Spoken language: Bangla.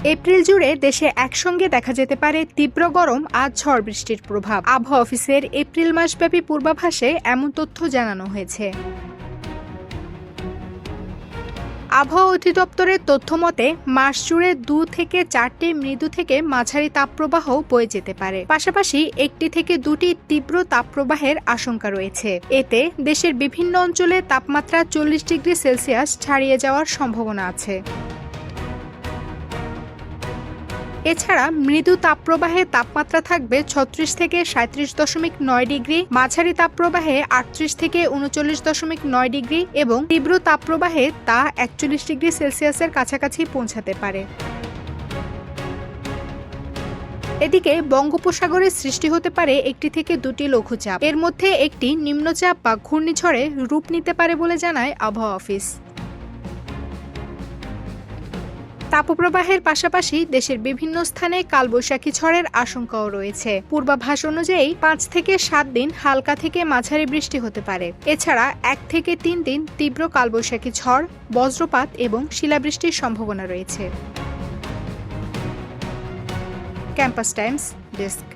এপ্রিল জুড়ে দেশে একসঙ্গে দেখা যেতে পারে তীব্র গরম আর ঝড় বৃষ্টির প্রভাব। আবহাওয়া অফিসের এপ্রিল মাসব্যাপী পূর্বাভাসে এমন তথ্য জানানো হয়েছে। আবহাওয়া অধিদপ্তরের তথ্য মতে মাস জুড়ে 2 থেকে 4টি মৃদু থেকে মাঝারি তাপপ্রবাহ বয়ে যেতে পারে। পাশাপাশি 1টি থেকে 2টি তীব্র তাপপ্রবাহের আশঙ্কা রয়েছে। এতে দেশের বিভিন্ন অঞ্চলে তাপমাত্রা 40 ডিগ্রি সেলসিয়াস ছাড়িয়ে যাওয়ার সম্ভাবনা আছে। এছাড়া মৃদু তাপপ্রবাহে তাপমাত্রা থাকবে 36 থেকে 37.9 ডিগ্রি, মাঝারি তাপপ্রবাহে 38 থেকে 39.9 ডিগ্রি এবং তীব্র তাপপ্রবাহে তা 41 ডিগ্রি সেলসিয়াসের কাছাকাছি পৌঁছাতে পারে। এদিকে বঙ্গোপসাগরে সৃষ্টি হতে পারে 1টি থেকে 2টি লঘুচাপ। এর মধ্যে একটি নিম্নচাপ বা ঘূর্ণিঝড়ে রূপ নিতে পারে বলে জানায় আবহাওয়া অফিস। তাপপ্রবাহের পাশাপাশি দেশের বিভিন্ন স্থানে কালবৈশাখী ঝড়ের আশঙ্কাও রয়েছে। পূর্বাভাস অনুযায়ী 5 থেকে 7 দিন হালকা থেকে মাঝারি বৃষ্টি হতে পারে। এছাড়া 1 থেকে 3 দিন তীব্র কালবৈশাখী ঝড়, বজ্রপাত এবং শিলাবৃষ্টির সম্ভাবনা রয়েছে। Campus Times desk.